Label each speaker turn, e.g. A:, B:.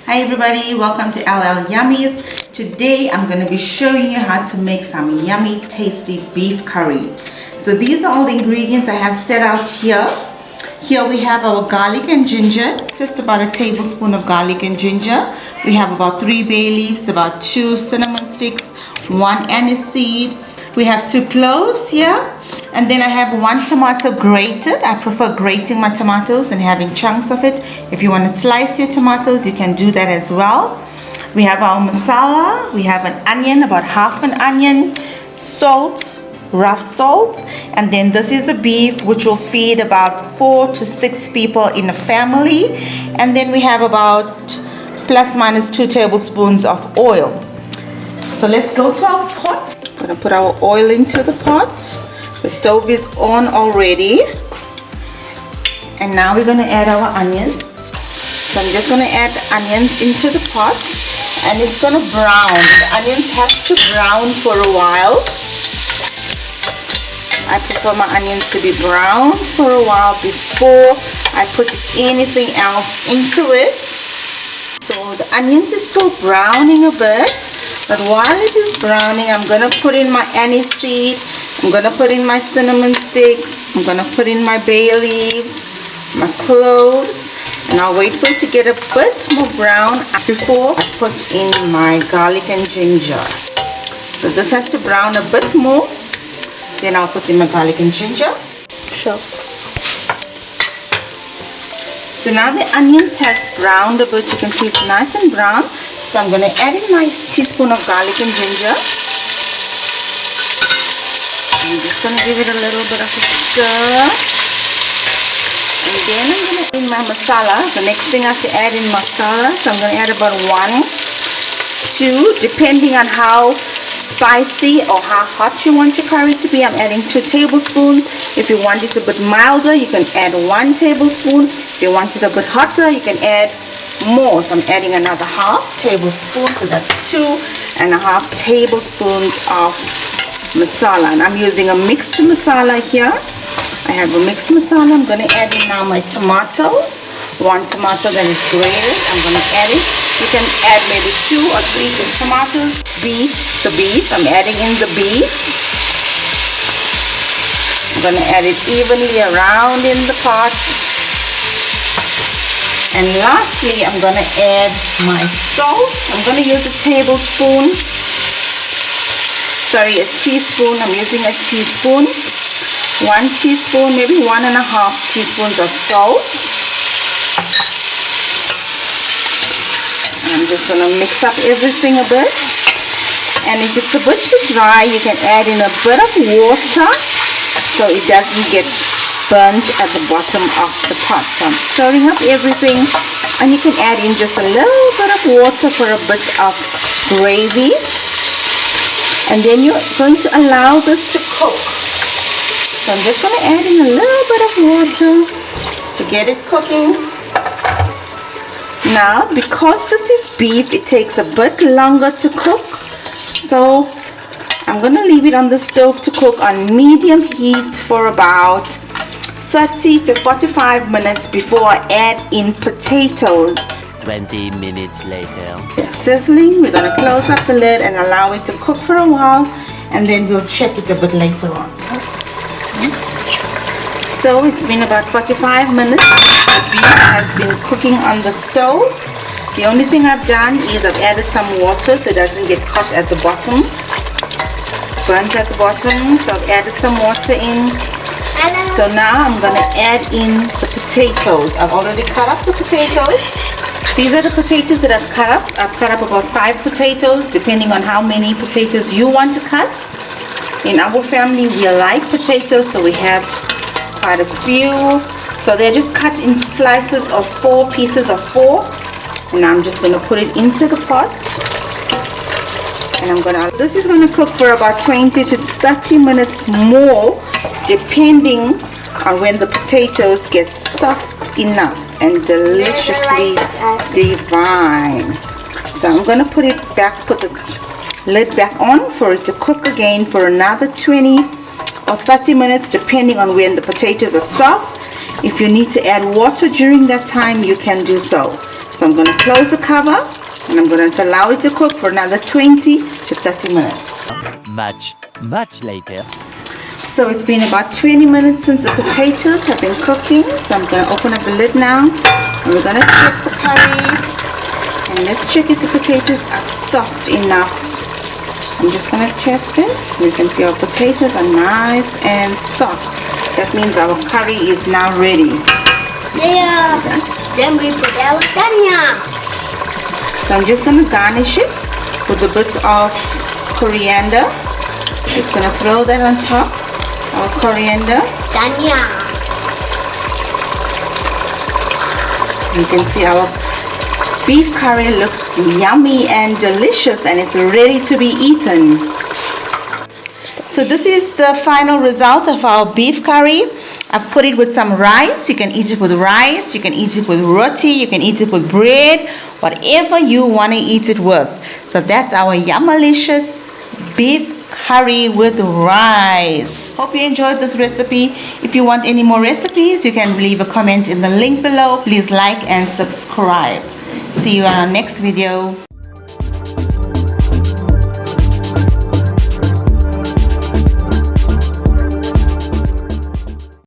A: Hi everybody, welcome to Yummies. Today I'm going to be showing you how to make some yummy tasty beef curry. So these are all the ingredients I have set out here. Here we have our garlic and ginger, just about a tablespoon of garlic and ginger. We have about 3 bay leaves, about 2 cinnamon sticks, 1 anise seed. We have 2 cloves here. And then I have 1 tomato grated. I prefer grating my tomatoes and having chunks of it. If you want to slice your tomatoes, you can do that as well. We have our masala. We have an onion, about half an onion, salt, rough salt. And then this is a beef which will feed about 4 to 6 people in a family. And then we have about plus minus 2 tablespoons of oil. So let's go to our pot. I'm going to put our oil into the pot. The stove is on already, and now we're going to add our onions. So I'm just going to add the onions into the pot, and it's going to brown. The onions have to brown for a while. I prefer my onions to be brown for a while before I put anything else into it. So the onions is still browning a bit, but while it is browning, I'm going to put in my anise seed. I'm going to put in my cinnamon sticks, I'm going to put in my bay leaves, my cloves, and I'll wait for it to get a bit more brown before I put in my garlic and ginger. So this has to brown a bit more, then I'll put in my garlic and ginger. Sure. So now the onions has browned a bit, you can see it's nice and brown. So I'm going to add in my teaspoon of garlic and ginger. I'm just going to give it a little bit of a stir, and then I'm going to add in my masala. The next thing I have to add in masala, so I'm going to add about 1, 2, depending on how spicy or how hot you want your curry to be. I'm adding 2 tablespoons. If you want it a bit milder, you can add 1 tablespoon. If you want it a bit hotter, you can add more. So I'm adding another half tablespoon, so that's 2.5 tablespoons of masala, and I'm using a mixed masala here. I have a mixed masala. I'm going to add in now my tomatoes. 1 tomato that is grated, I'm going to add it. You can add maybe 2 or 3 tomatoes. The beef, I'm adding in the beef. I'm going to add it evenly around in the pot. And lastly, I'm going to add my salt. I'm going to use a tablespoon. Sorry, a teaspoon. I'm using a teaspoon. 1 teaspoon, maybe 1.5 teaspoons of salt. And I'm just going to mix up everything a bit. And if it's a bit too dry, you can add in a bit of water so it doesn't get burnt at the bottom of the pot. So I'm stirring up everything, and you can add in just a little bit of water for a bit of gravy. And then you're going to allow this to cook. So I'm just going to add in a little bit of water to get it cooking. Now, because this is beef, it takes a bit longer to cook. So I'm going to leave it on the stove to cook on medium heat for about 30 to 45 minutes before I add in potatoes.
B: 20 minutes later.
A: It's sizzling. We're going to close up the lid and allow it to cook for a while, and then we'll check it a bit later on. So it's been about 45 minutes. The beef has been cooking on the stove. The only thing I've done is I've added some water so it doesn't get caught at the bottom, burnt at the bottom. So I've added some water in. So now I'm going to add in the potatoes. I've already cut up the potatoes. These are the potatoes that I've cut up. I've cut up about 5 potatoes, depending on how many potatoes you want to cut. In our family, we like potatoes, so we have quite a few. So they're just cut in slices of 4 pieces of 4. And I'm just going to put it into the pot. And this is going to cook for about 20 to 30 minutes more, depending on when the potatoes get soft enough and deliciously divine. So I'm going to put the lid back on for it to cook again for another 20 or 30 minutes, depending on when the potatoes are soft. If you need to add water during that time, you can do so. So I'm going to close the cover and I'm going to allow it to cook for another 20 to 30 minutes.
B: Much later.
A: So it's been about 20 minutes since the potatoes have been cooking. So I'm going to open up the lid now and we're going to check the curry. And let's check if the potatoes are soft enough. I'm just going to test it. You can see our potatoes are nice and soft. That means our curry is now ready.
C: Yeah. Then we put our dhania.
A: So I'm just going to garnish it with a bit of coriander. Just going to throw that on top. Our coriander.
C: Dhania.
A: You can see our beef curry looks yummy and delicious and it's ready to be eaten. So this is the final result of our beef curry. I've put it with some rice. You can eat it with rice, you can eat it with roti, you can eat it with bread, whatever you want to eat it with. So that's our yummalicious beef curry with rice. Hope you enjoyed this recipe. If you want any more recipes, you can leave a comment in the link below. Please like and subscribe. See you on our next video.